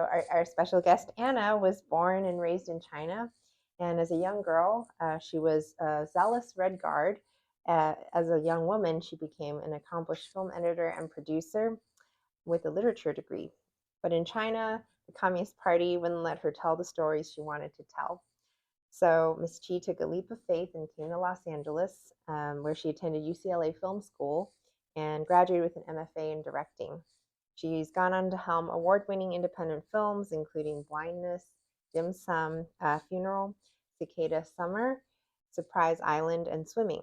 our special guest, Anna, was born and raised in China. And as a young girl, she was a zealous Red Guard. As a young woman, she became an accomplished film editor and producer with a literature degree. But in China, the Communist Party wouldn't let her tell the stories she wanted to tell. So Miss Chi took a leap of faith and came to Los Angeles, where she attended UCLA Film School and graduated with an MFA in directing. She's gone on to helm award-winning independent films, including Blindness, Dim Sum, Funeral, Cicada Summer, Surprise Island, and Swimming.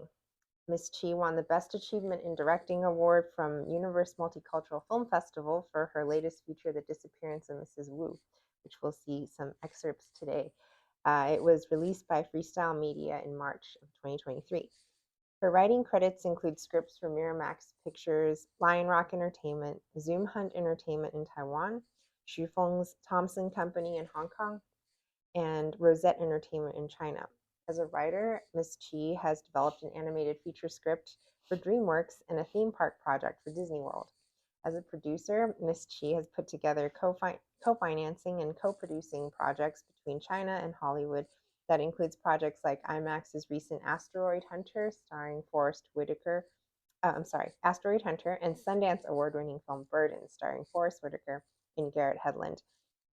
Miss Chi won the Best Achievement in Directing Award from Universe Multicultural Film Festival for her latest feature, The Disappearance of Mrs. Wu, which we'll see some excerpts today. It was released by FreeStyle Media in March of 2023. Her writing credits include scripts for Miramax Pictures, Lion Rock Entertainment, Zoom Hunt Entertainment in Taiwan, Shufeng's Thompson Company in Hong Kong, and Rosette Entertainment in China. As a writer, Miss Chi has developed an animated feature script for DreamWorks and a theme park project for Disney World. As a producer, Miss Chi has put together co-financing and co-producing projects between China and Hollywood that includes projects like IMAX's recent Asteroid Hunter, starring Forrest Whitaker. Asteroid Hunter, and Sundance award-winning film Burden, starring Forrest Whitaker and Garrett Hedlund.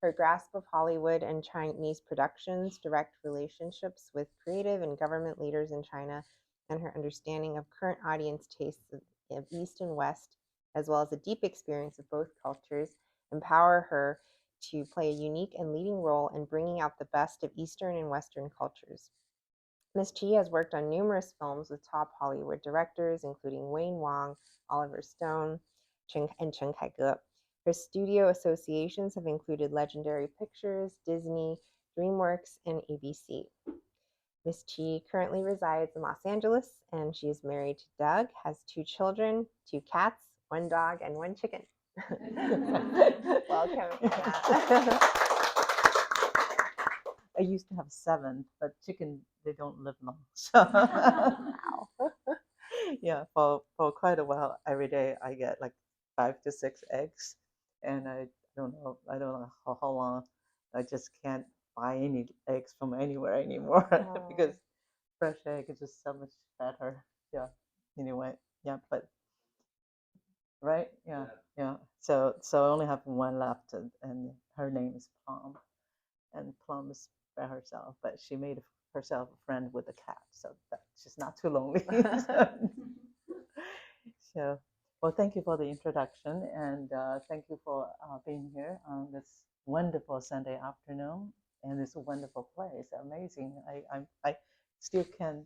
Her grasp of Hollywood and Chinese productions, direct relationships with creative and government leaders in China, and her understanding of current audience tastes of East and West, as well as a deep experience of both cultures, empower her to play a unique and leading role in bringing out the best of Eastern and Western cultures. Miss Chi has worked on numerous films with top Hollywood directors, including Wayne Wong, Oliver Stone, and Chen Kaige. Her studio associations have included Legendary Pictures, Disney, DreamWorks, and ABC. Miss Chi currently resides in Los Angeles, and she is married to Doug, has 2 children, 2 cats, 1 dog, and 1 chicken. Welcome, Anna. I used to have 7, but chicken, they don't live long. So Wow. yeah, for quite a while, every day I get like 5 to 6 eggs, and I don't know how long. I just can't buy any eggs from anywhere anymore because fresh egg is just so much better. Yeah. Anyway, yeah, but right, yeah. So I only have 1 left, and her name is Plum, and Plum is by herself, but she made herself a friend with a cat, so that she's not too lonely. So, well, thank you for the introduction, and thank you for being here on this wonderful Sunday afternoon, and this wonderful place. Amazing. I still can't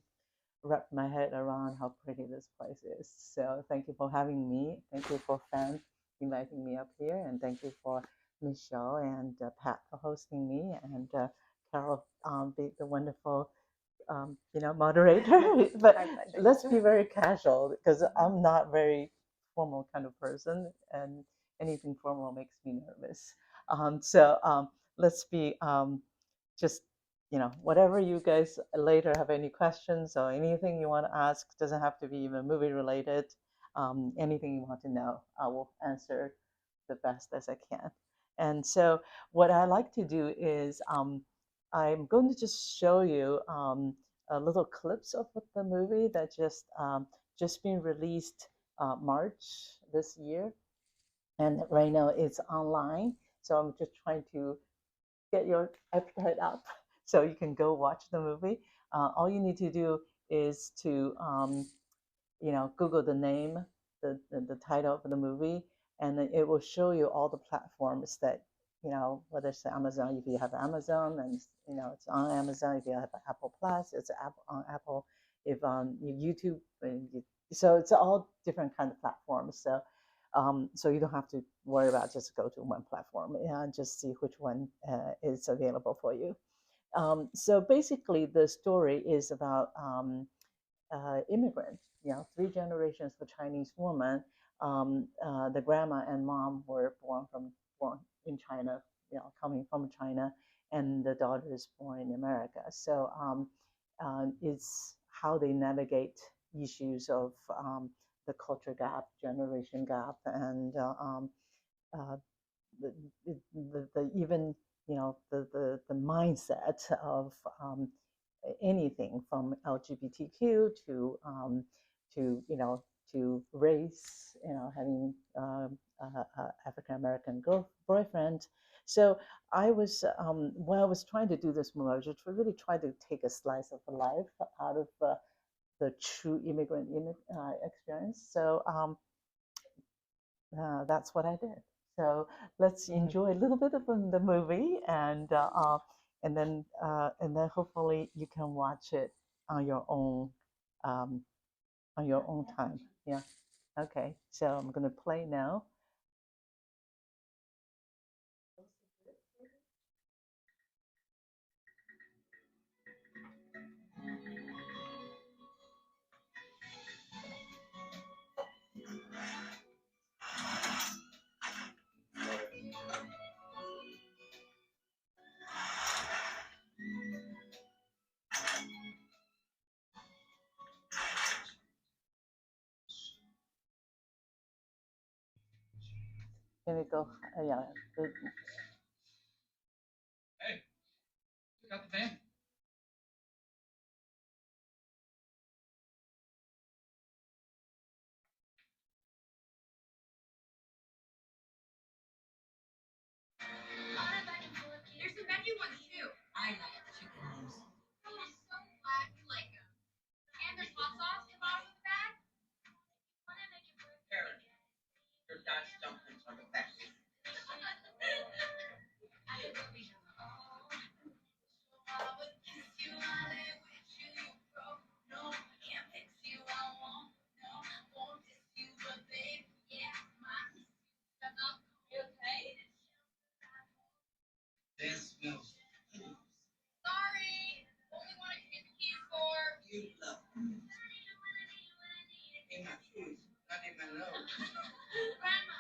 wrap my head around how pretty this place is. So thank you for having me. Thank you for Fan inviting me up here, and thank you for Michelle and Pat for hosting me, and Carol, the wonderful moderator. But let's be very casual, because I'm not very formal kind of person, and anything formal makes me nervous. So let's be just whatever you guys later have any questions or anything you want to ask. Doesn't have to be even movie related. Anything you want to know, I will answer the best as I can. And so what I like to do is I'm going to just show you a little clips of the movie that just been released March this year, and right now it's online. So I'm just trying to get your appetite up so you can go watch the movie. All you need to do is to Google the name, the title of the movie, and then it will show you all the platforms that, whether it's Amazon, if you have Amazon, and it's on Amazon. If you have Apple Plus, it's on Apple. If on YouTube, so it's all different kind of platforms. So you don't have to worry about just go to one platform and just see which one is available for you. So basically, the story is about immigrant, 3 generations of Chinese woman. The grandma and mom were born in China, coming from China, and the daughter is born in America. So it's how they navigate issues of the culture gap, generation gap, and the even the mindset of anything from LGBTQ to race, having African American boyfriend. So I was when I was trying to do this movie, I was just really trying to take a slice of life out of the true immigrant experience. So that's what I did. So let's enjoy a little bit of the movie, and then hopefully you can watch it on your own time. Yeah. Okay. So I'm gonna play now. Can we go? Yeah. Hey, got the van? There's some veggie ones too. I like chicken ones. Oh, I'm so glad you like them. And there's hot sauce in the bottom of the bag. Karen, your Dutch dumplings are the best. That smells. Sorry, only one I can get the keys for. You love me. In my shoes, not in my nose. Grandma,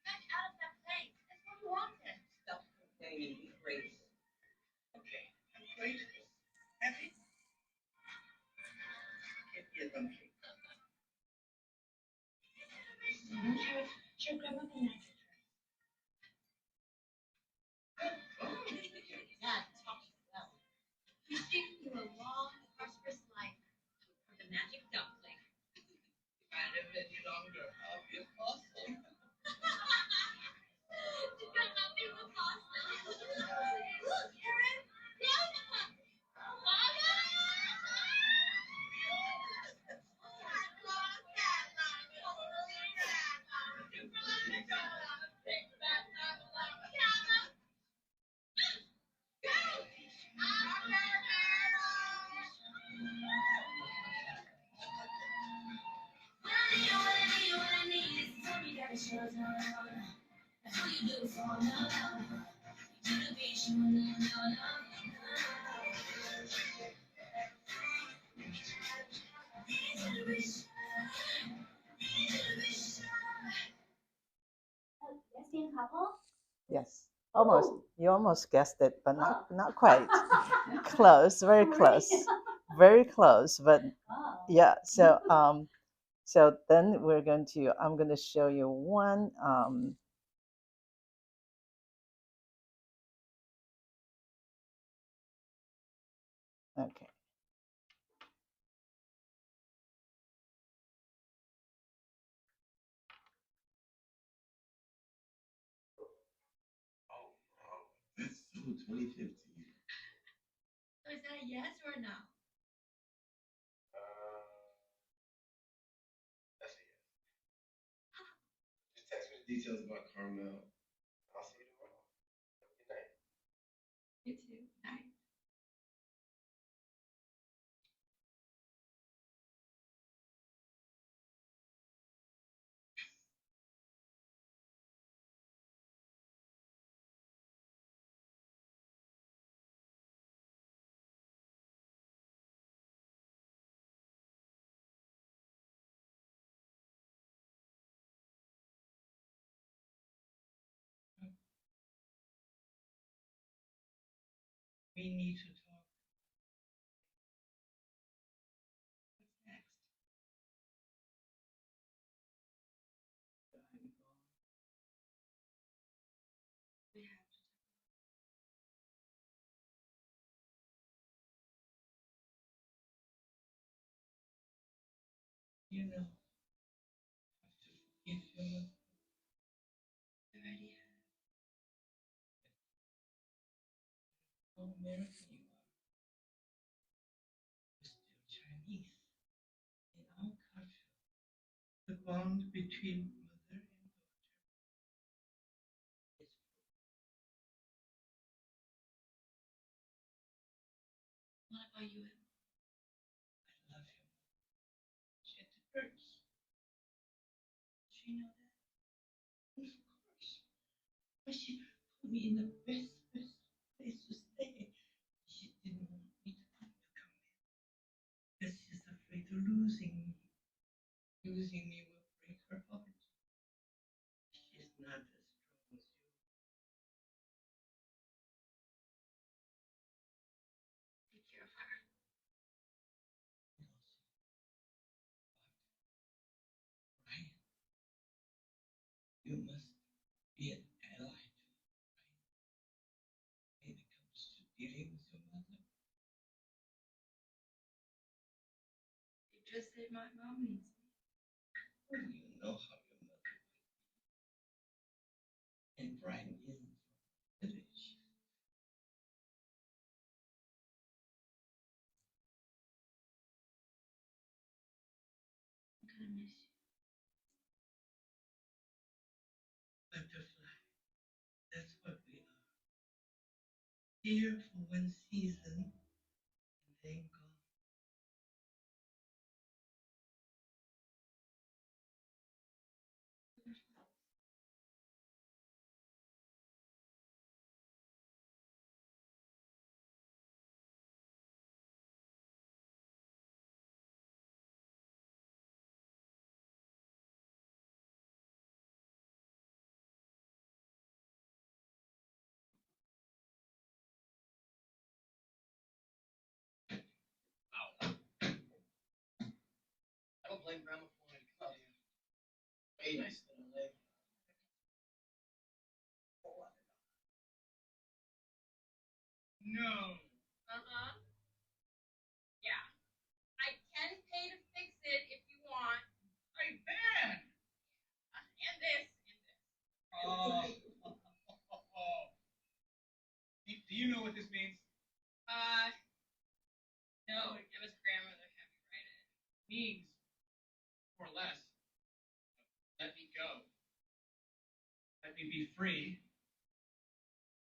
that's out of that place. That's what you wanted. Stop complaining, be grateful. Okay, I'm grateful. Happy? Give me a dumpling. Sure, grandma can make it. Dad, talk well. Wishing you a long, prosperous life with the magic dumpling. If I live any longer, I'll be a fossil. You got nothing but pasta. Karen, Yes. Almost. You almost guessed it, but not quite. Close. Very close. Very close. But yeah. So then I'm going to show you one. Okay. Oh, wow. That's so 2015. So is that a yes or a no? That's a yes. Just text me the details about Carmel. I'll see you tomorrow. Good night. You too. Night. We need to talk. What's next? You know, have to forgive your mother. I already have. How American you are. You're still Chinese. In our culture, the bond between mother and daughter is. What about you, Emma? I love you. It hurts. She know that? Of course. But she put me in the best place to stay. She didn't want me to come in. Because she's afraid of losing me. Losing me will break her heart. She's not as strong as you. Take care of her. Right? You must be an ally to me, right? When it comes to dealing with your mother. You just said my mom needs me. Well, you know how your mother will be. And Brian isn't from the village. I'm gonna miss you. Butterfly, that's what we are. Here for one season and then gone. I don't blame Grandma for wanting to come out here. Way nicer than LA. No. Yeah. I can pay to fix it if you want. Hey, Ben! And this. Oh. Do you know what this means? No, Emma's grandmother had me write it. Means, more or less, let me go. Let me be free.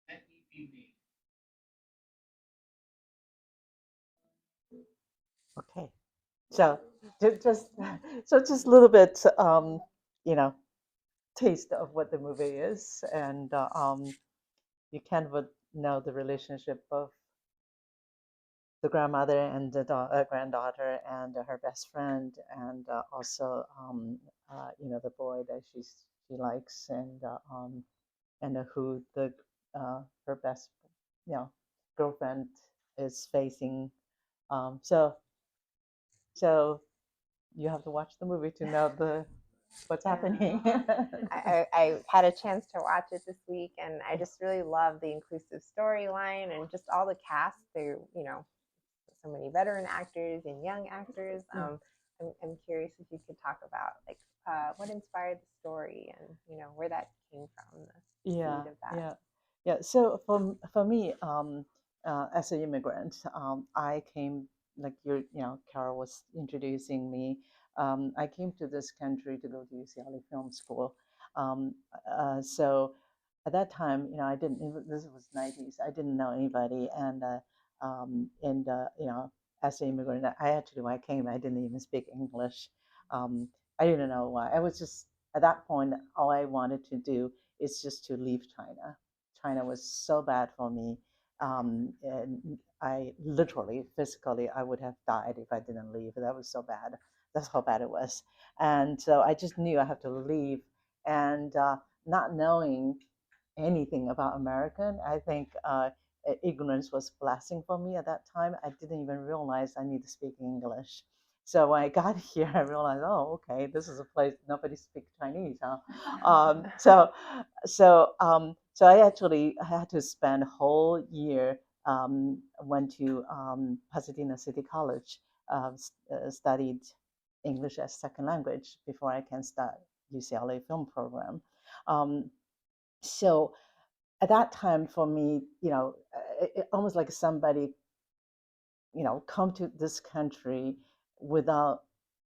Let me be me. Okay, so just a little bit, taste of what the movie is, and you kind of know the relationship of the grandmother and the granddaughter and her best friend, and also the boy that she likes, and who the her best girlfriend is facing. So you have to watch the movie to know what's happening. I had a chance to watch it this week, and I just really love the inclusive storyline and just all the cast. They're, so many veteran actors and young actors. I'm curious if you could talk about what inspired the story and where that came from, the seed of that. Yeah. So for me, as an immigrant, I came, like Carol was introducing me. I came to this country to go to UCLA film school. So at that time, I didn't. This was '90s. I didn't know anybody, as an immigrant, when I came, I didn't even speak English. I didn't know why. I was just at that point, all I wanted to do is just to leave China. China was so bad for me. And I literally, physically, I would have died if I didn't leave. That was so bad. That's how bad it was. And so I just knew I had to leave. And not knowing anything about American, I think ignorance was a blessing for me at that time. I didn't even realize I need to speak English. So when I got here, I realized, oh, okay, this is a place nobody speaks Chinese, huh? So I actually had to spend a whole year. Went to Pasadena City College, studied English as second language before I can start UCLA film program. So at that time for me, almost like somebody, come to this country without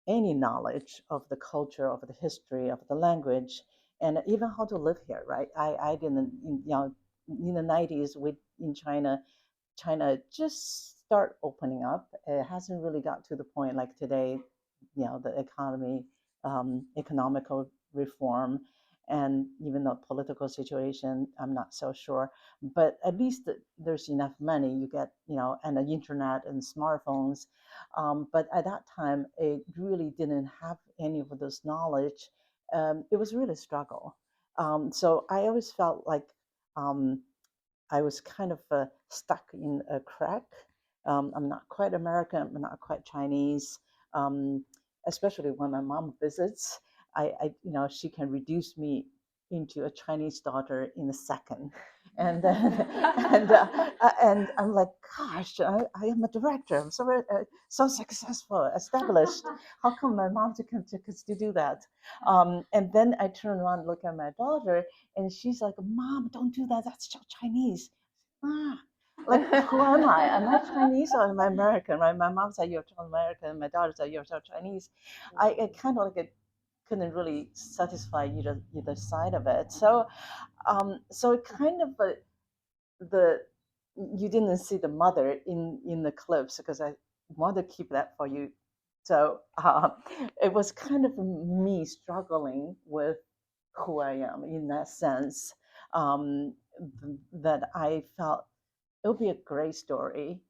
any knowledge of the culture, of the history, of the language, and even how to live here, right? I didn't, in the 90s in China just start opening up. It hasn't really got to the point like today, the economical reform, and even the political situation, I'm not so sure. But at least there's enough money. You get, and the internet and smartphones. But at that time, it really didn't have any of this knowledge. It was really a struggle. So I always felt like I was kind of stuck in a crack. I'm not quite American. I'm not quite Chinese. Especially when my mom visits, she can reduce me into a Chinese daughter in a second, and and I'm like, gosh, I am a director. I'm so successful, established. How come my mom can do that? And then I turn around and look at my daughter, and she's like, Mom, don't do that. That's so Chinese. Like, who am I? Am I Chinese or am I American? Right? My mom said you're American. My daughter said you're so Chinese. I kind of like couldn't really satisfy either side of it. So, so it kind of you didn't see the mother in the clips because I want to keep that for you. So it was kind of me struggling with who I am in that sense. That I felt it would be a great story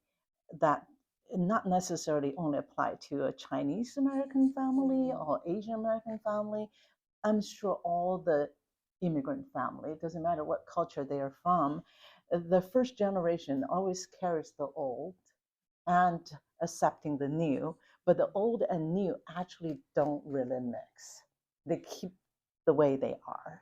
that not necessarily only apply to a Chinese American family or Asian American family. I'm sure all the immigrant family, it doesn't matter what culture they are from, the first generation always carries the old and accepting the new, but the old and new actually don't really mix. They keep the way they are.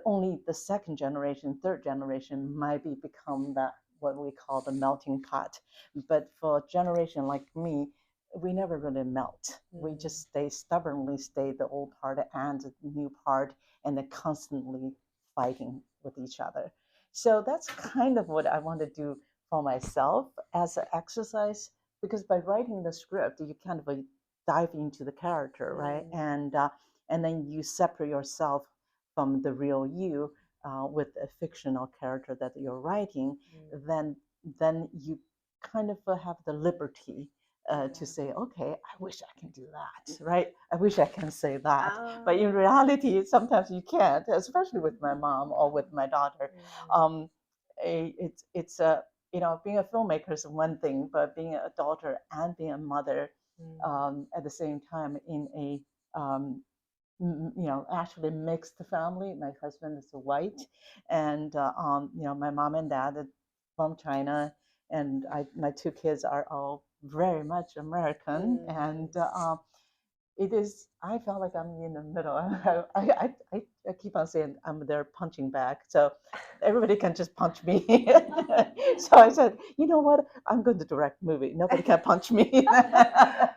Only the second generation, third generation might become that what we call the melting pot. But for a generation like me, we never really melt. We just stubbornly stay the old part and the new part, and then constantly fighting with each other. So that's kind of what I want to do for myself as an exercise, because by writing the script, you kind of dive into the character, right? And then you separate yourself from the real you with a fictional character that you're writing. Then you kind of have the liberty to say, okay, I wish I can do that, right? I wish I can say that. But in reality, sometimes you can't, especially with my mom or with my daughter. It's being a filmmaker is one thing, but being a daughter and being a mother at the same time in a actually mixed family. My husband is white, and my mom and dad are from China, and my two kids are all very much American, and it is. I felt like I'm in the middle. I keep on saying I'm there punching back, so everybody can just punch me. So I said, you know what? I'm going to direct movie. Nobody can punch me. Yeah.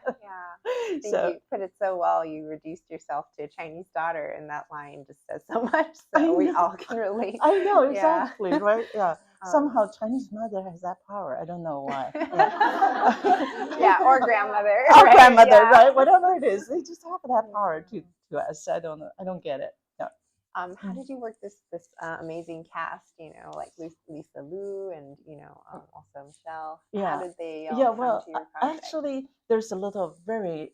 I think you put it so well. You reduced yourself to a Chinese daughter, and that line just says so much. So we all can relate. I know, exactly, right? Yeah. Somehow Chinese mother has that power. I don't know why. Yeah, or grandmother. Or grandmother, right? Whatever it is, they just have that power to us. I don't get it. Yeah. How did you work this amazing cast? Like Lisa Liu and also Michelle. Yeah. How did they all come to your project? Actually, there's a little very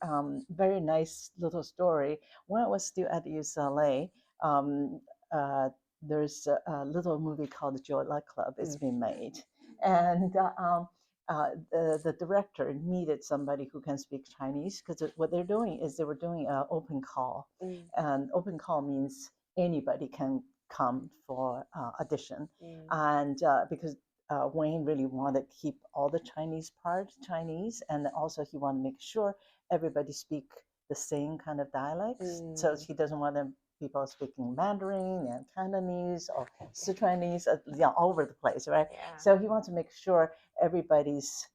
very nice little story. When I was still at UCLA, there's a little movie called the Joy Luck Club. It's been made, and the director needed somebody who can speak Chinese, because what they're doing is they were doing an open call, and open call means anybody can come for audition, and because Wayne really wanted to keep all the Chinese part Chinese, and also he wanted to make sure everybody speak the same kind of dialects. So he doesn't want people speaking Mandarin and Cantonese or Sichuanese, all over the place, right? Yeah. So he wants to make sure everybody's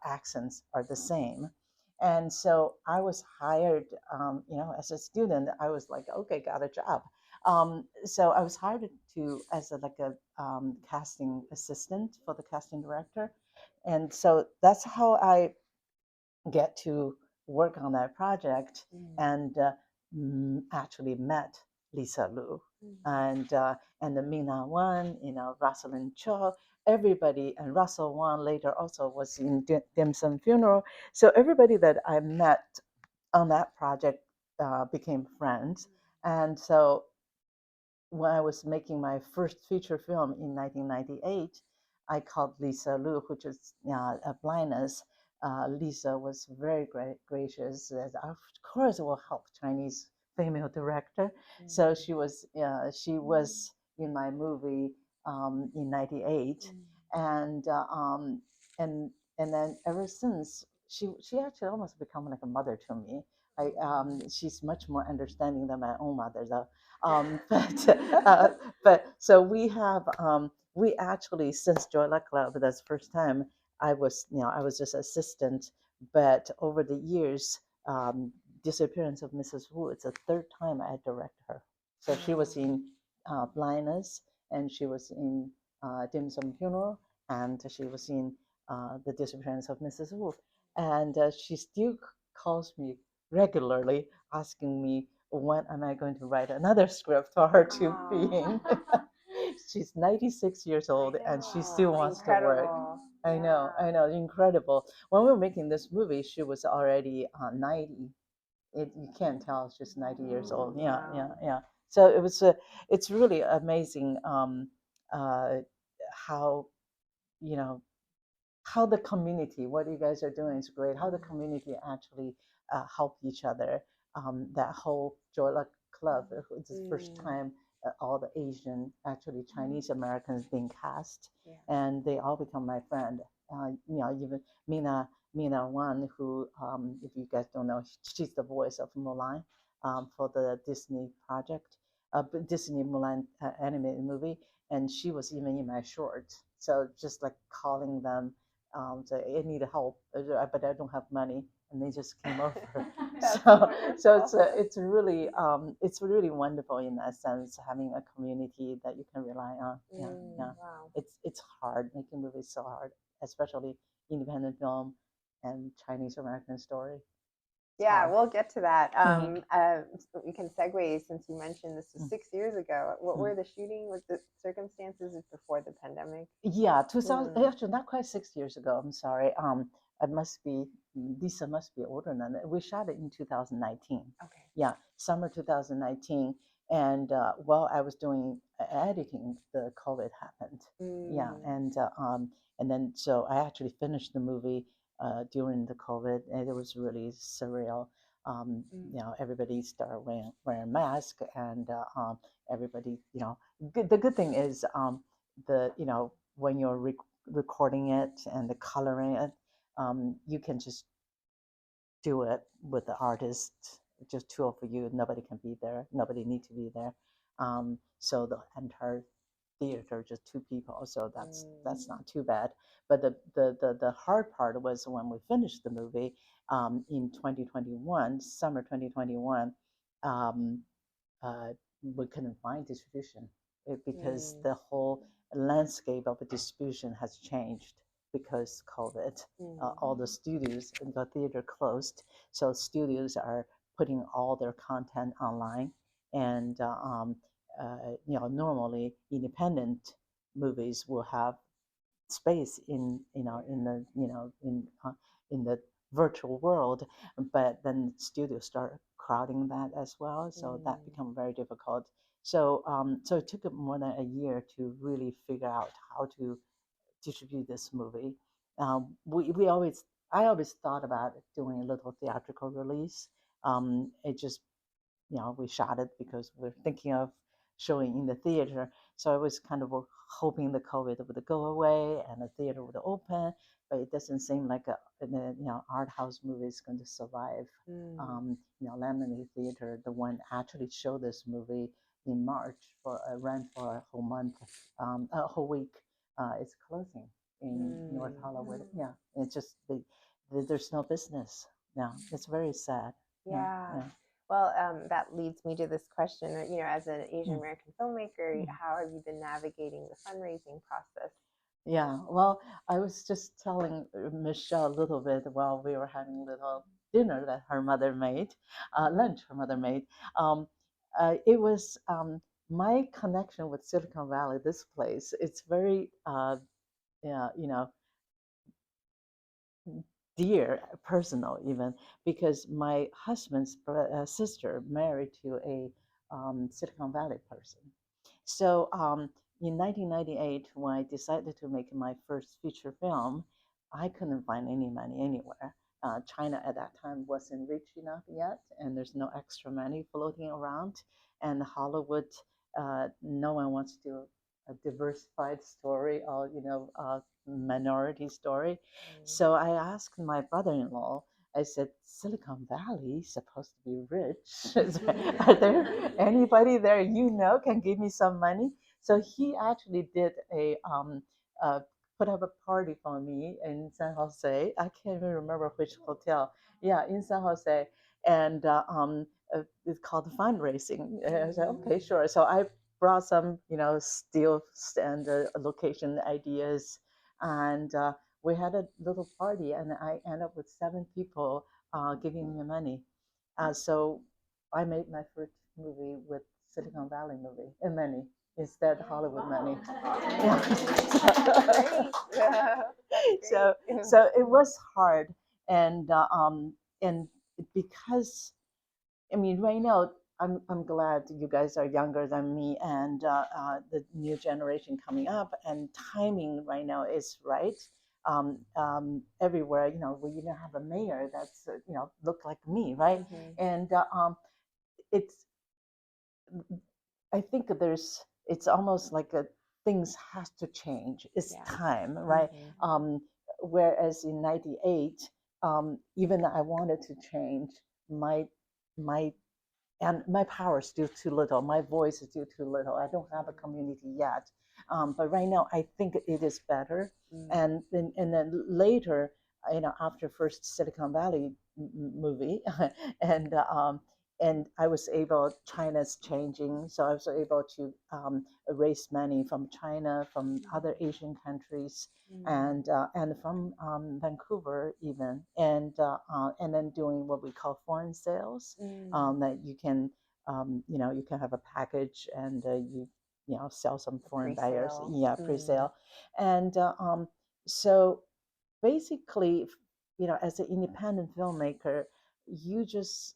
accents are the same. And so I was hired, as a student. I was like, okay, got a job. So I was hired to as a casting assistant for the casting director, and so that's how I get to work on that project and actually met Lisa Liu and the Mina Wan, Rosalind Cho, everybody, and Russell Wan later also was in Dim Sum Funeral. So everybody that I met on that project became friends. And so when I was making my first feature film in 1998, I called Lisa Liu, which is a Blindness. Lisa was very gracious. Of course, it will help Chinese female director. So she was in my movie in '98, and and then ever since she actually almost become like a mother to me. She's much more understanding than my own mother, though. But so we actually, since Joy Luck Club, that's the first time I was just assistant, but over the years, Disappearance of Mrs. Wu, it's the third time I direct her. So she was in Blindness, and she was in Dim Sum Funeral, and she was in The Disappearance of Mrs. Wu. And she still calls me regularly asking me when am I going to write another script for her to be in. She's 96 years old and she still wants to work. I know, incredible. When we were making this movie, she was already 90. You can't tell she's 90 years old. Yeah. So it's really amazing how how the community, what you guys are doing is great. How the community actually help each other. That whole Joy Luck Club, it's the first time all the Asian, actually Chinese Americans being cast, and they all become my friend. Even Mina Wan, who, if you guys don't know, she's the voice of Mulan for the Disney project, Disney Mulan animated movie, and she was even in my short. So just like calling them, say I need help, but I don't have money, and they just came over. It's really wonderful in that sense, having a community that you can rely on. Yeah. Wow. It's hard making movies, so hard, especially independent film and Chinese American story. Yeah, hard. we'll get to that. We can segue since you mentioned this was 6 years ago. What were the shooting? Was the circumstances before the pandemic? Yeah, 2000. Actually, not quite 6 years ago. I'm sorry. It must be Lisa must be older than that. We shot it in 2019. Okay. Yeah, summer 2019. And while I was doing editing, the COVID happened. Yeah, and then so I actually finished the movie during the COVID, and it was really surreal. Everybody started wearing masks, and everybody, the good thing is when you're recording it and the coloring it, you can just do it with the artist, just two of you. Nobody can be there. Nobody need to be there. So the entire theater, just two people. So that's not too bad. But the hard part was when we finished the movie in 2021, summer 2021. Um, we couldn't find distribution because the whole landscape of the distribution has changed because COVID. All the studios and the theater closed, so studios are putting all their content online, and normally independent movies will have space in the virtual world, but then studios start crowding that as well, so that become very difficult. So it took more than a year to really figure out how to distribute this movie. I always thought about doing a little theatrical release. It just we shot it because we're thinking of showing in the theater. So I was kind of hoping the COVID would go away and the theater would open, but it doesn't seem like a art house movie is going to survive. Laminate Theater, the one actually showed this movie in March ran for a whole month, a whole week. It's closing in North Hollywood. Yeah, it's just there's no business. Yeah, it's very sad. Yeah. Well, that leads me to this question. As an Asian American filmmaker, how have you been navigating the fundraising process? Yeah, well, I was just telling Michelle a little bit while we were having a little dinner that her mother made, lunch her mother made. It was my connection with Silicon Valley, this place. It's very, yeah, dear, personal even, because my husband's sister married to a Silicon Valley person. So in 1998, when I decided to make my first feature film, I couldn't find any money anywhere. China at that time wasn't rich enough yet, and there's no extra money floating around. And Hollywood, no one wants to do a diversified story or minority story. So I asked my brother-in-law. I said, Silicon Valley is supposed to be rich. Are there anybody there can give me some money? So he actually did put up a party for me in San Jose. I can't even remember which hotel. Yeah, in San Jose, and it's called fundraising. I said, okay, sure. So I brought some, still and location ideas, and we had a little party, and I ended up with 7 people giving me money. So I made my first movie with Silicon Valley money instead Hollywood money. Yeah. So it was hard, and because right now I'm glad you guys are younger than me, and the new generation coming up, and timing right now is right. Everywhere, we even have a mayor that's look like me, right? And it's I think it's almost like things has to change. It's time, right? Whereas in '98, even I wanted to change my and my power is still too little. My voice is still too little. I don't have a community yet. But right now, I think it is better. And then later, after first Silicon Valley movie, and I was able. China's changing, so I was able to raise money from China, from other Asian countries, and from Vancouver even, and then doing what we call foreign sales, that you can you can have a package, and you sell some foreign buyers, pre-sale, and so basically, as an independent filmmaker, you just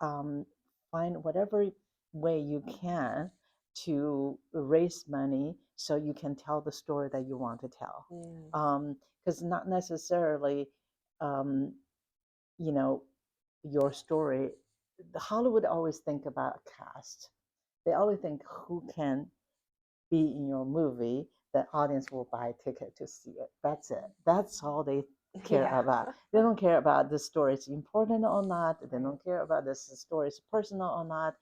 find whatever way you can to raise money so you can tell the story that you want to tell. Because not necessarily, your story. Hollywood always think about cast. They always think who can be in your movie. The audience will buy a ticket to see it. That's it. That's all they care about. They don't care about the story is important or not. They don't care about the story is personal or not.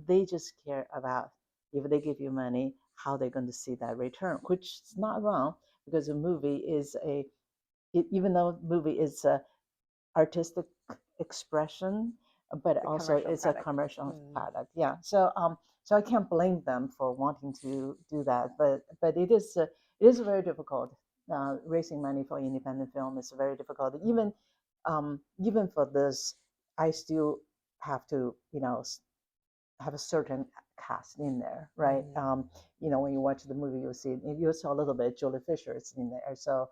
They just care about if they give you money, how they're going to see that return, which is not wrong, because a movie is even though movie is a artistic expression, but also it's a commercial product. Yeah. So I can't blame them for wanting to do that, but it is very difficult. Raising money for independent film is very difficult. Even for this, I still have to have a certain cast in there, right? When you watch the movie, you saw a little bit Julie Fisher is in there, so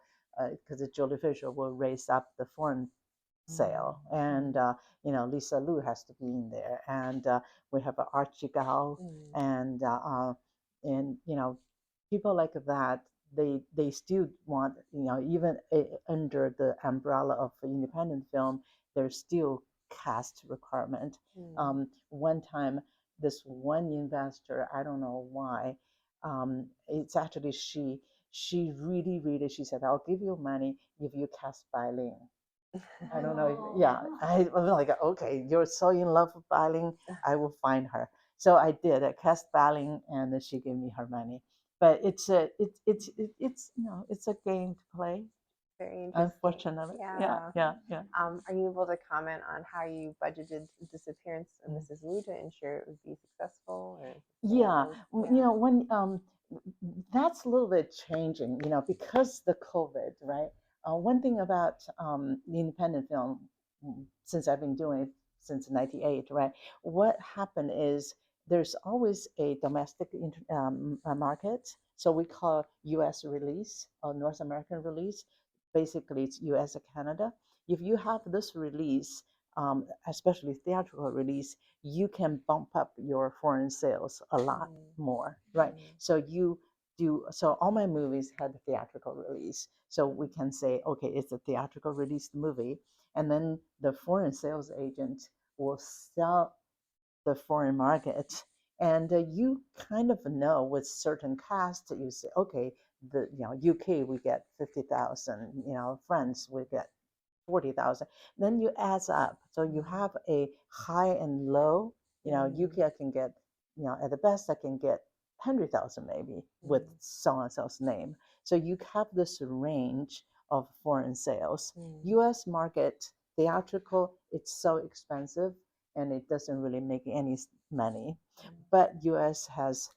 because Julie Fisher will raise up the foreign sale, and Lisa Liu has to be in there, and we have Archie Gao, and people like that. They still want, even under the umbrella of independent film, there's still cast requirement. One time, this one investor, I don't know why, it's actually she really, she said, I'll give you money if you cast Bai-Ling. I don't know. Yeah, I was like, okay, you're so in love with Bai-Ling, I will find her. So I did. I cast Bai-Ling, and she gave me her money. But it's a game to play. Very interesting. Unfortunately, yeah. Are you able to comment on how you budgeted Disappearance of Mrs. Liu to ensure it would be successful? Or when that's a little bit changing, because the COVID, right? One thing about the independent film, since I've been doing it since '98, right? What happened is there's always a domestic market, so we call U.S. release or North American release. Basically, it's U.S. and Canada. If you have this release, especially theatrical release, you can bump up your foreign sales a lot more, right? So all my movies had a theatrical release. So we can say, okay, it's a theatrical released movie. And then the foreign sales agent will sell the foreign market. And you kind of know with certain cast, you say, okay, the UK we get 50,000, France we get 40,000. Then you add up, so you have a high and low. UK I can get, at the best I can get 100,000 maybe with so and so's name. So you have this range of foreign sales. U.S. market theatrical, it's so expensive and it doesn't really make any money. But U.S. has,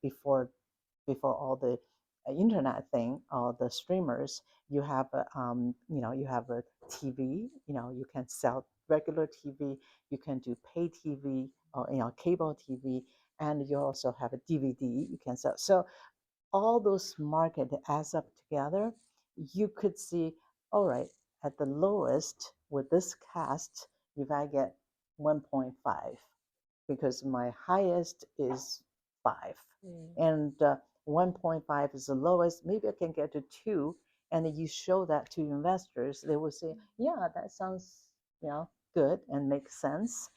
before all the internet thing, all the streamers, you have you have a TV. You can sell regular TV. You can do pay TV or cable TV, and you also have a DVD. You can sell. So all those market adds up together. You could see, all right, at the lowest with this cast, if I get 1.5, because my highest is 5, and 1.5 is the lowest. Maybe I can get to 2, and you show that to investors. They will say, "Yeah, that sounds good and makes sense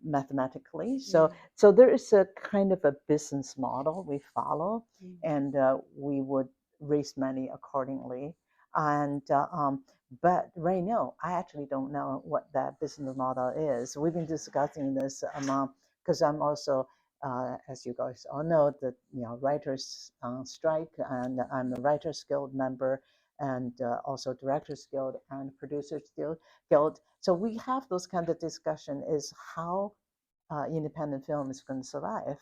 mathematically." So there is a kind of a business model we follow, and we would raise money accordingly. And but right now, I actually don't know what that business model is. We've been discussing this because I'm also, as you guys all know, the writers strike, and I'm a Writers Guild member, and also Directors Guild and Producers Guild. So we have those kind of discussion: is how independent film is going to survive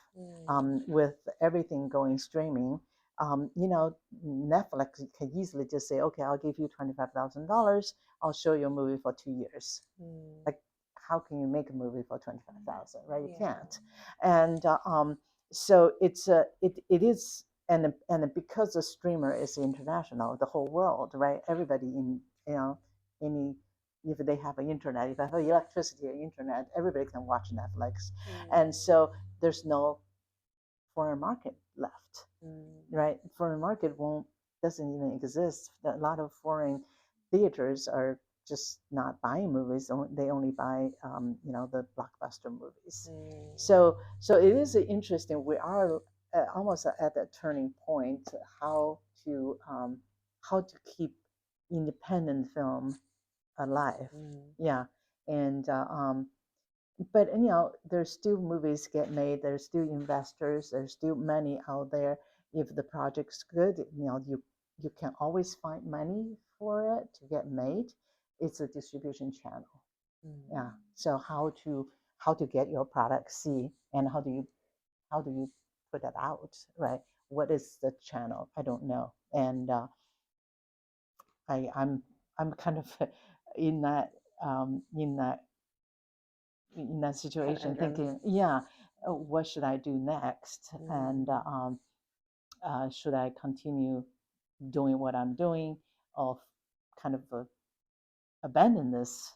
with everything going streaming. Netflix can easily just say, okay, I'll give you $25,000. I'll show you a movie for 2 years. Like, how can you make a movie for 25,000, right? You can't. And so it is, and because the streamer is international, the whole world, right? Everybody in if they have an internet, if they have electricity or internet, everybody can watch Netflix. And so there's no foreign market left, right? Foreign market doesn't even exist. A lot of foreign theaters are just not buying movies. They only buy, the blockbuster movies. So it is interesting. We are almost at that turning point. How to keep independent film alive. And but there's still movies get made. There's still investors. There's still money out there. If the project's good, you can always find money for it to get made. It's a distribution channel. So how to get your product see, and how do you put that out, right? What is the channel? I don't know. And I'm kind of in that situation, thinking, what should I do next? And should I continue doing what I'm doing, or kind of abandon this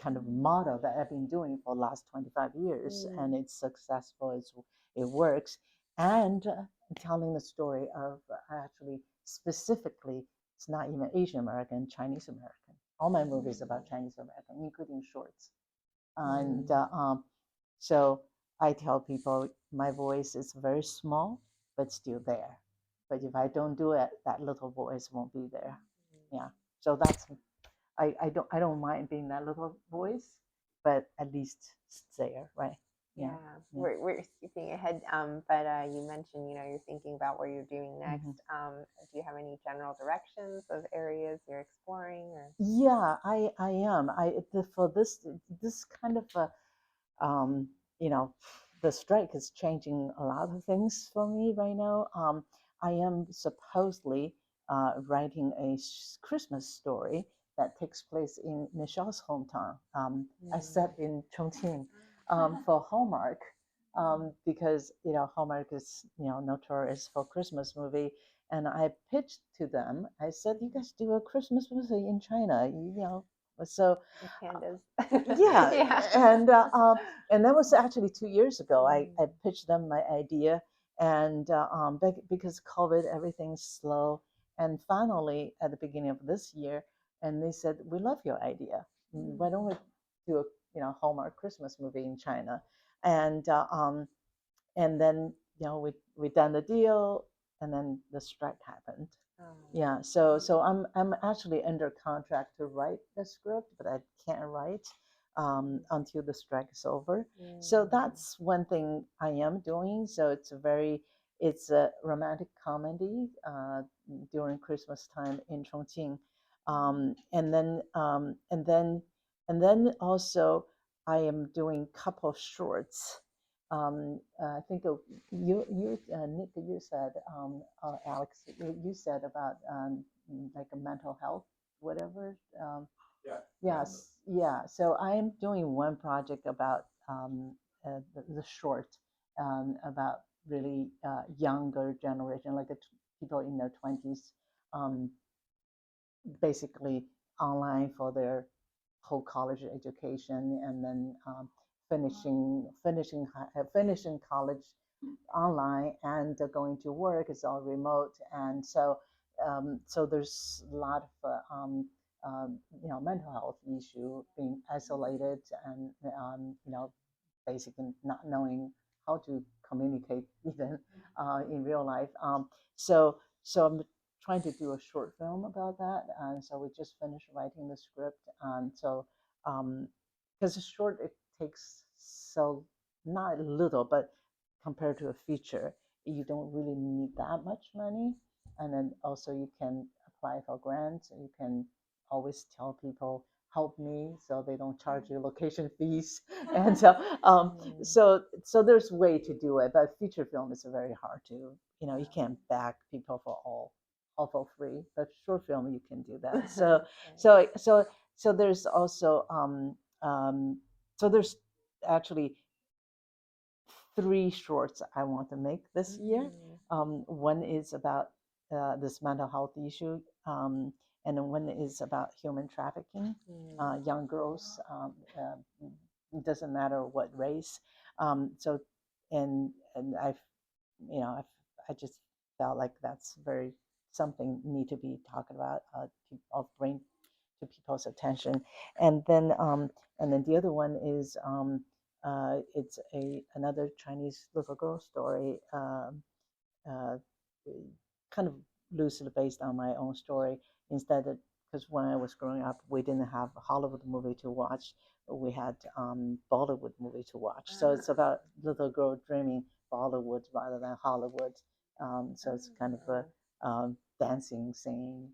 kind of model that I've been doing for the last 25 years, and it's successful, it works, and telling the story of actually specifically, it's not even Asian American, Chinese American. All my movies about Chinese American, including shorts. And so I tell people my voice is very small, but still there. But if I don't do it, that little voice won't be there. So that's, I don't mind being that little voice, but at least it's there, right? Yeah, we're skipping ahead, but you mentioned, you're thinking about what you're doing next. Do you have any general directions of areas you're exploring? Or? Yeah, I am. For this kind of the strike is changing a lot of things for me right now. I am supposedly writing a Christmas story that takes place in Michelle's hometown. I set in Chongqing for Hallmark. Because Hallmark is notorious for Christmas movie, and I pitched to them. I said, "You guys do a Christmas movie in China, so." Pandas. Yeah, Yeah. And that was actually 2 years ago. I pitched them my idea, and because COVID, everything's slow. And finally, at the beginning of this year, and they said, "We love your idea. Why don't we do a Hallmark Christmas movie in China?" And then we done the deal, and then the strike happened. Yeah, so I'm actually under contract to write the script, but I can't write until the strike is over. So that's one thing I am doing. So it's a romantic comedy during Christmas time in Chongqing, and then also I am doing couple shorts. I think Nick, you said, Alex, you said about like a mental health, whatever. Yes, yeah. So I am doing one project about the short about really younger generation, like people in their 20s, basically online for their whole college education, and then finishing college online, and going to work. It's all remote, and so there's a lot of mental health issue, being isolated, and basically not knowing how to communicate even in real life. So I'm trying to do a short film about that, and so we just finished writing the script. And so because it's short, it takes so not little, but compared to a feature, you don't really need that much money. And then also you can apply for grants, and you can always tell people, help me, so they don't charge you location fees. And so there's way to do it, but feature film is very hard to, you can't beg people for all for free, but short film you can do that. So there's also so there's actually 3 shorts I want to make this year. One is about this mental health issue, and then one is about human trafficking, young girls. It doesn't matter what race. So, and I just felt like that's very something need to be talked about, bring to people's attention. And then the other one is it's another Chinese little girl story, kind of loosely based on my own story. Instead of, because when I was growing up, we didn't have a Hollywood movie to watch. We had Bollywood movie to watch. So it's about little girl dreaming Bollywood rather than Hollywood. So it's kind of a dancing, singing,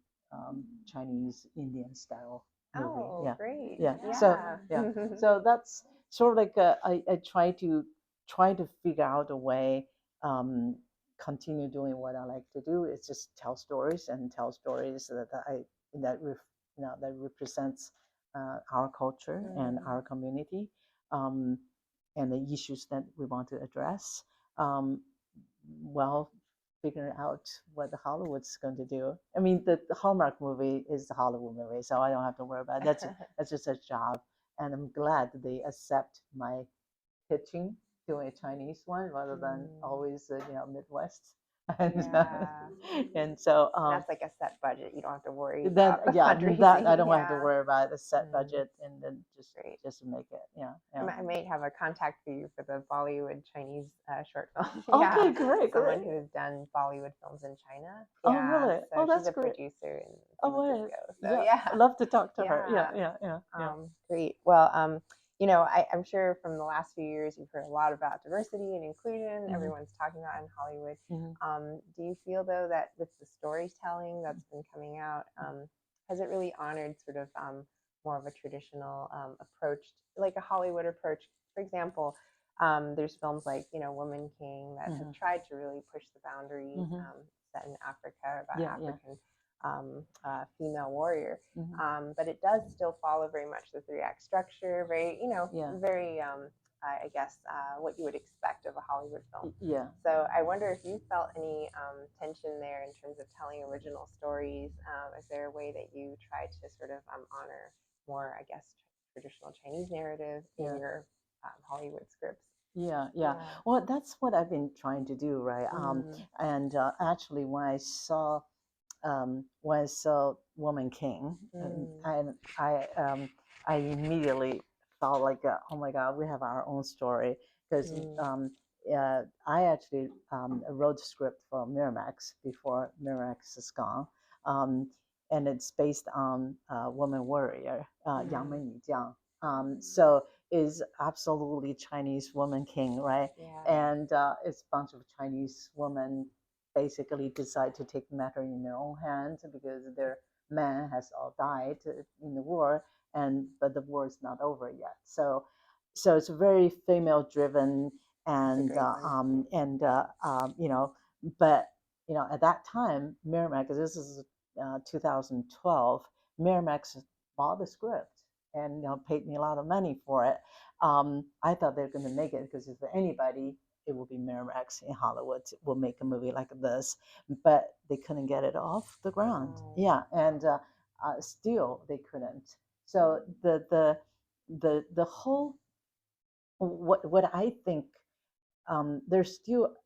Chinese Indian style movie. Oh, Yeah, great! yeah. Yeah. So that's sort of like I try to figure out a way. Continue doing what I like to do. It's just tell stories that represents our culture and our community, and the issues that we want to address. Well, figuring out what the Hollywood's going to do. I mean, the Hallmark movie is the Hollywood movie, so I don't have to worry about it. That's just a job, and I'm glad they accept my pitching, doing a Chinese one rather than always Midwest. And so that's like a set budget. You don't have to worry that about fundraising. that I don't have to worry about a set budget, and then just make it. I might have a contact for you for the Bollywood Chinese short film. Okay, great. Someone who's done Bollywood films in China. Oh, really? So that's she's a great. producer in Oh, San Francisco. So I'd love to talk to her. Yeah. Great. Well, I'm sure from the last few years you've heard a lot about diversity and inclusion. Mhm. Everyone's talking about it in Hollywood. Mhm. Do you feel though that with the storytelling that's been coming out, has it really honored sort of more of a traditional approach, like a Hollywood approach? For example, there's films like Woman King that have tried to really push the boundaries, set in Africa about African female warrior. But it does still follow very much the three-act structure, very, very, I guess, what you would expect of a Hollywood film. Yeah. So I wonder if you felt any tension there in terms of telling original stories. Is there a way that you try to sort of honor more, I guess, traditional Chinese narrative in your Hollywood scripts? Yeah. Well, that's what I've been trying to do, right? And actually, when I saw Woman King, and I immediately felt like, oh my God, we have our own story, because I actually wrote the script for Miramax before Miramax is gone, and it's based on Woman Warrior, Yang Men Yu Jiang. So is absolutely Chinese Woman King, right? And it's a bunch of Chinese women basically decide to take matter in their own hands because their man has all died in the war, but the war is not over yet. So it's very female driven, and but at that time, Miramax, this is 2012, Miramax bought the script and paid me a lot of money for it. I thought they were going to make it because if anybody, it will be Miramax in Hollywood will make a movie like this, but they couldn't get it off the ground. Yeah, and still they couldn't. So the whole what I think, there's still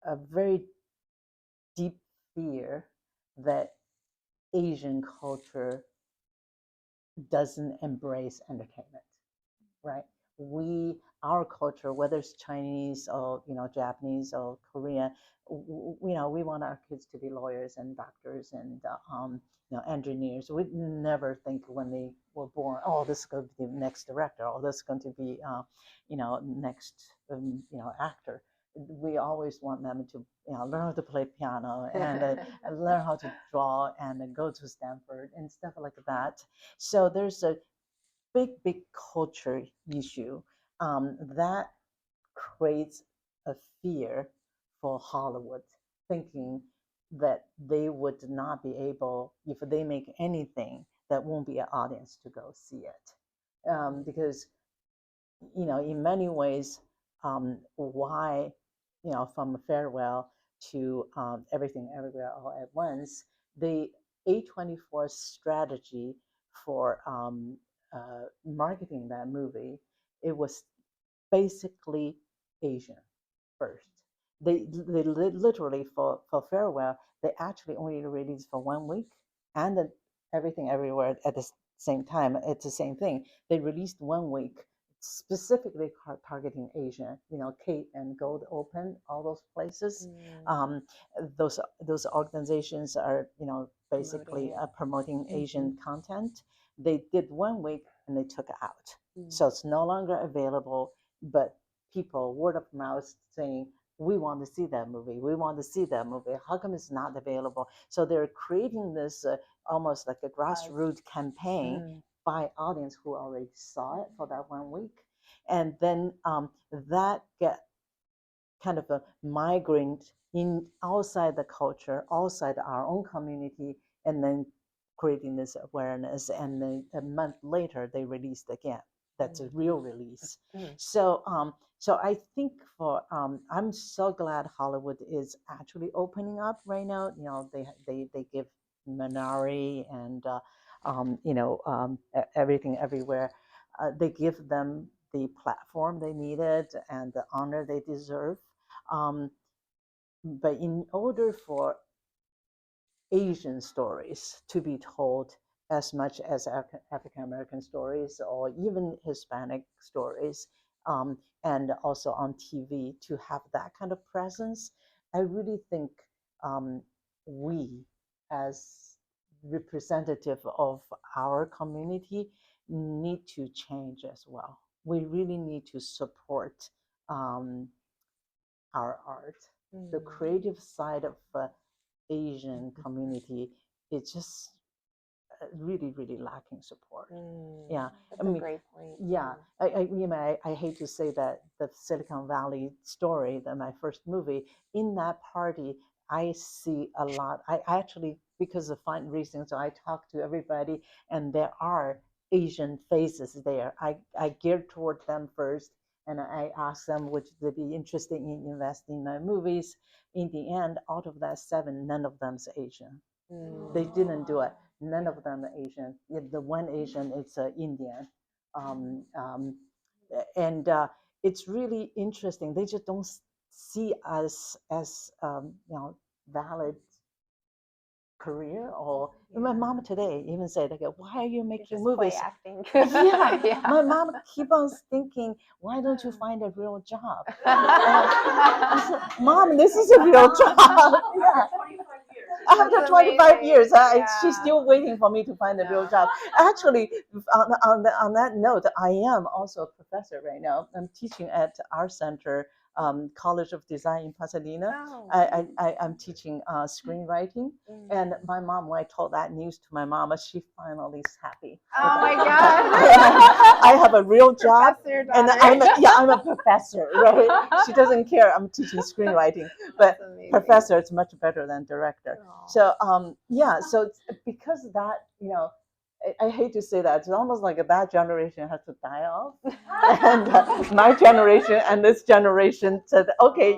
a very deep fear that Asian culture doesn't embrace entertainment, right? Our culture, whether it's Chinese or Japanese or Korean, we want our kids to be lawyers and doctors and engineers. We never think when they were born, oh, this is going to be the next director, or this is going to be next actor. We always want them to learn how to play piano and learn how to draw and go to Stanford and stuff like that. So there's a big culture issue that creates a fear for Hollywood, thinking that they would not be able, if they make anything, that won't be an audience to go see it, because in many ways, why from Farewell to Everything Everywhere All at Once, the A24 strategy for marketing that movie, it was basically Asian first. They literally for Farewell, they actually only released for 1 week, and then Everything Everywhere at the same time. It's the same thing. They released 1 week specifically targeting Asia. Kate and Gold Open, all those places. Those organizations are basically promoting Asian content. They did 1 week and they took it out. So it's no longer available, but people, word of mouth, saying, we want to see that movie. We want to see that movie. How come it's not available? So they're creating this almost like a grassroots campaign by audience who already saw it for that 1 week. And then that get kind of a migrant in outside the culture, outside our own community, and then creating this awareness. And then a month later, they released again. That's a real release. So I think I'm so glad Hollywood is actually opening up right now. They give Minari and Everything Everywhere. They give them the platform they needed and the honor they deserve. But in order for Asian stories to be told as much as African American stories or even Hispanic stories, and also on TV to have that kind of presence, I really think we, as representative of our community, need to change as well. we really need to support our art. The creative side of Asian community is just really, really lacking support. Yeah, That's a great point. Yeah, I hate to say that the Silicon Valley story, that my first movie, in that party, I see a lot. I actually, because of fun reasons, so I talk to everybody, and there are Asian faces there. I geared toward them first, and I asked them would they be interested in investing in my movies. In the end, out of that 7, none of them's Asian. They didn't do it. None of them are Asian. The one Asian is Indian, and it's really interesting. They just don't see us as valid career. Or my mom today even said, like, why are you making movies? Acting. Yeah. My mom keep on thinking, why don't you find a real job? I said, Mom, this is a real job. Yeah. 25 years. After 25 years, she's still waiting for me to find a real job. Actually, on that note, I am also a professor right now. I'm teaching at our center, College of Design in Pasadena. I'm teaching screenwriting. And my mom, when I told that news to my mama, she finally is happy. Oh my God! I have a real job, and I'm a professor, right? She doesn't care. I'm teaching screenwriting, but professor is much better than director. So so because of that, I hate to say that, it's almost like that generation has to die off, and my generation and this generation said, okay,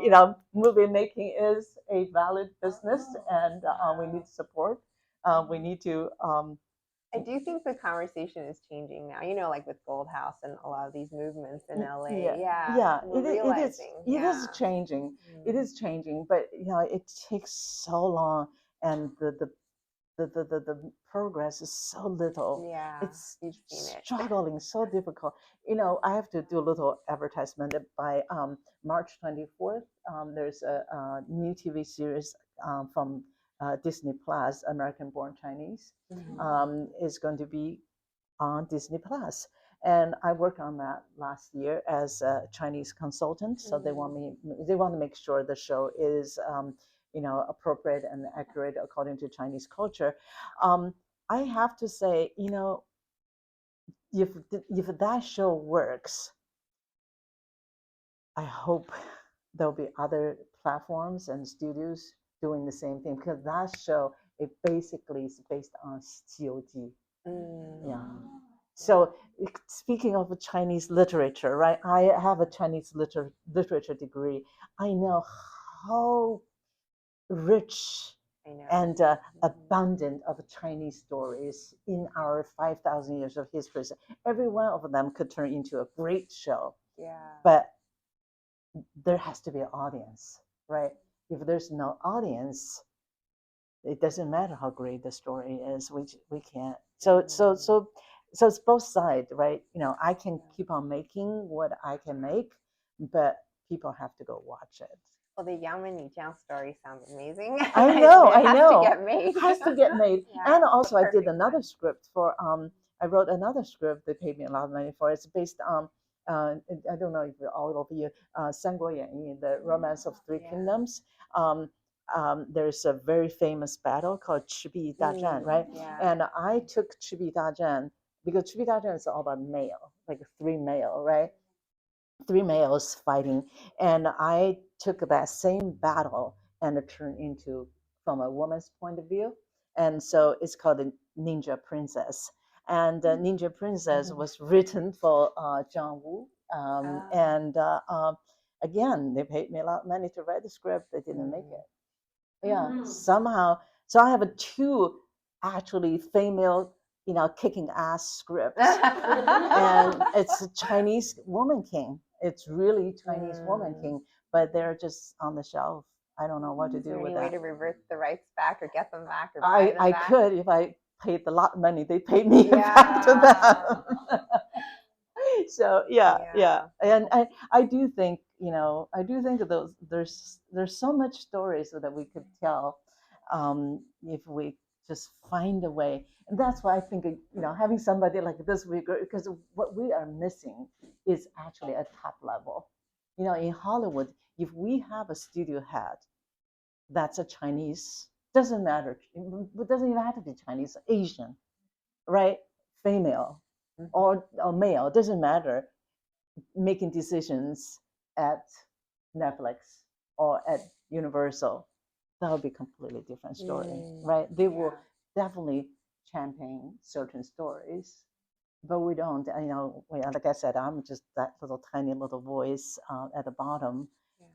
movie making is a valid business, and we need support. We need to. I do think the conversation is changing now. Like with Gold House and a lot of these movements in LA. It is changing. It is changing, but it takes so long, and the progress is so little. Yeah, It's you've seen it. struggling, so difficult. I have to do a little advertisement. By March 24th, there's a new TV series from Disney Plus, American Born Chinese, is going to be on Disney Plus. And I worked on that last year as a Chinese consultant. So they want to make sure the show is appropriate and accurate according to Chinese culture. I have to say, if that show works, I hope there'll be other platforms and studios doing the same thing, because that show, it basically is based on 西游记. Yeah. So speaking of Chinese literature, right? I have a Chinese literature degree. I know how rich and abundant of Chinese stories in our 5,000 years of history. So every one of them could turn into a great show. Yeah. But there has to be an audience, right? If there's no audience, it doesn't matter how great the story is. We can't. So it's both sides, right? I can keep on making what I can make, but people have to go watch it. Well, the Yang Jiang story sounds amazing. I know. It has to get made. It has to get made. And also, I did another script for. I wrote another script. They paid me a lot of money for. It's based on. I don't know if all of you, 三国演义, the Romance of Three Kingdoms. There's a very famous battle called 赤壁大战, right? Yeah. And I took 赤壁大战, because 赤壁大战 is all about male, like 3 male, right? 3 males fighting. And I took that same battle and turned into from a woman's point of view. And so it's called the Ninja Princess. And Ninja Princess was written for John Woo. And again, they paid me a lot of money to write the script. They didn't make it. Yeah, somehow. So I have 2 actually female, kicking ass scripts. And it's a Chinese woman king. It's really Chinese woman king, but they're just on the shelf. I don't know what to do with that. Is there any way to revert the rights back or get them back? Or I could if I paid a lot of money. They paid me back to them. So yeah. And I do think, there's so much stories that we could tell if we just find a way. And that's why I think, having somebody like this, because what we are missing is actually a top level. In Hollywood, if we have a studio head that's a Chinese, doesn't matter, it doesn't even have to be Chinese, Asian, right? Female or male, doesn't matter, making decisions at Netflix or at Universal, that would be a completely different story, right? They will definitely champion certain stories, but we don't. Like I said, I'm just that little tiny little voice at the bottom. Yeah.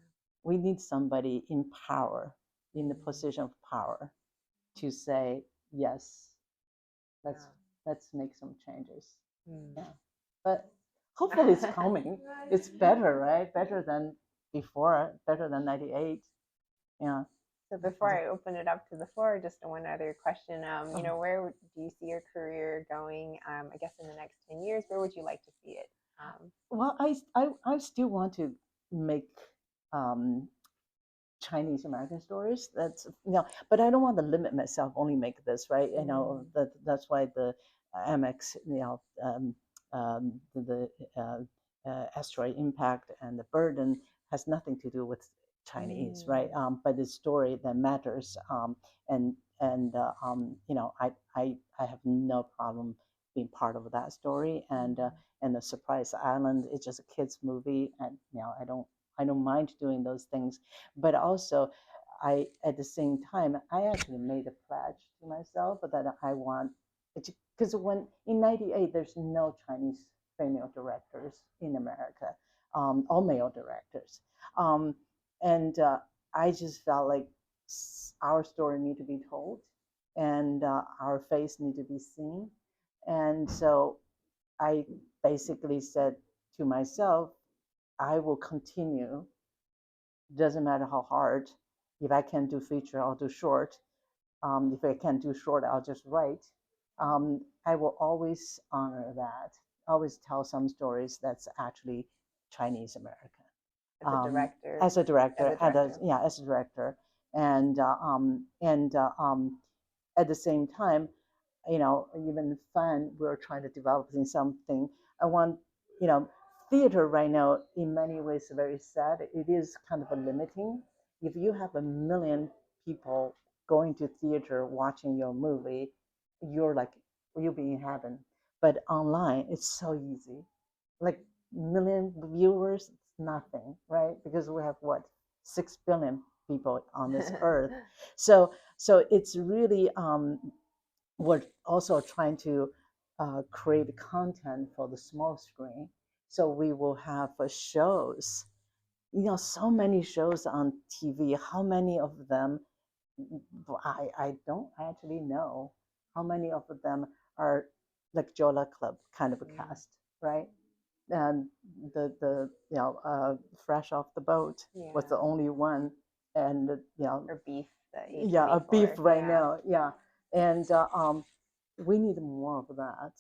We need somebody in power, in the position of power, to say yes. Let's make some changes. Yeah, but hopefully it's coming. It's better, right? Better than before. Better than '98. Yeah. So before I open it up to the floor, just one other question. Where do you see your career going? I guess in the next 10 years, where would you like to see it? Well, I still want to make Chinese American stories. That's but I don't want to limit myself. Only make this, right? That's why the MX, the asteroid impact and the burden has nothing to do with Chinese, right? But the story that matters. I have no problem being part of that story. And the Surprise Island is just a kids movie, and I don't mind doing those things. But also, at the same time, I actually made a pledge to myself that I want, because when in '98 there's no Chinese female directors in America, all male directors, and I just felt like our story need to be told, and our face need to be seen, and so I basically said to myself, I will continue. Doesn't matter how hard. If I can do feature, I'll do short. If I can't do short, I'll just write. I will always honor that. Always tell some stories that's actually Chinese American. As a director. As a director. As a director. And at the same time, even fun, we're trying to develop in something. I want, theater right now, in many ways, very sad. It is kind of a limiting. If you have 1 million people going to theater watching your movie, you'll be in heaven. But online, it's so easy. Like 1 million viewers, it's nothing, right? Because we have 6 billion people on this earth. So it's really we're also trying to create content for the small screen. So we will have shows, so many shows on TV. How many of them, I don't actually know how many of them are like Jola Club kind of a cast, right? And the Fresh Off the Boat was the only one, and or Beef. A Beef right now, and we need more of that.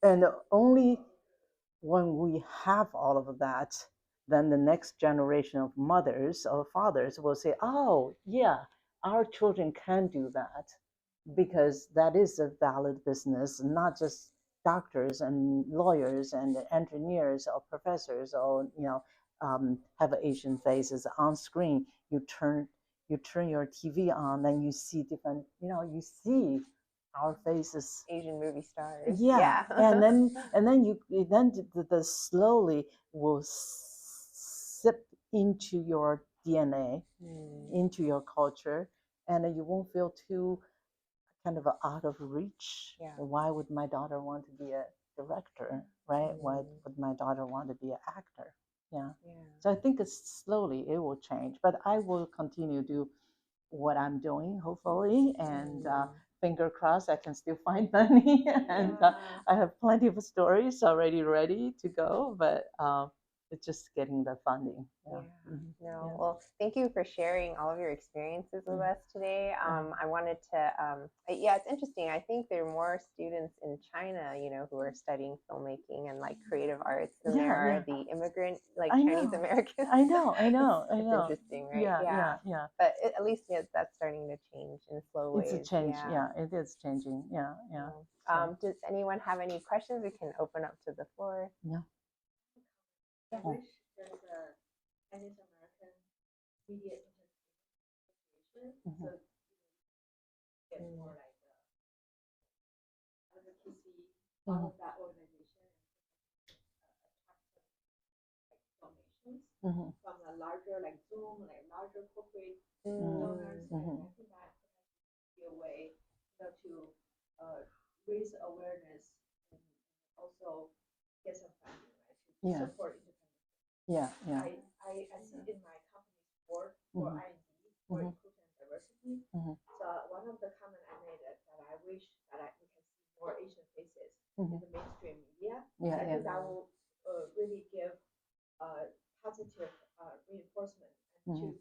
And only when we have all of that, then the next generation of mothers or fathers will say, oh, yeah, our children can do that, because that is a valid business, not just doctors and lawyers and engineers or professors or have Asian faces on screen. You turn your TV on, and you see different, you see our faces, Asian movie stars. and then you the slowly will sip into your DNA, into your culture, and you won't feel too kind of out of reach. Why would my daughter want to be a director, right? Why would my daughter want to be an actor? So I think slowly it will change, but I will continue to do what I'm doing, hopefully, and finger crossed I can still find money, and I have plenty of stories already ready to go, but it's just getting the funding. Yeah. Mhm. No. Yeah. Well, thank you for sharing all of your experiences with us today. I wanted to, yeah, it's interesting. I think there are more students in China, who are studying filmmaking and like creative arts than there are the immigrant, like Chinese Americans. I know. It's interesting, right? Yeah. But at least that's starting to change in slow ways. It's a change. Yeah, it is changing. Yeah. Does anyone have any questions? We can open up to the floor. Yeah. I wish there's a Chinese American media association, so get more like advocacy out of that organization and attract some donations from a larger like Zoom, like larger corporate donors. And I think that could be a way to raise awareness and also get some funding, right, to support independent. I see in my company's board for I&D, for inclusion and diversity. So one of the comments I made is that I wish that we can see more Asian faces in the mainstream media. I think that will really give positive reinforcement and to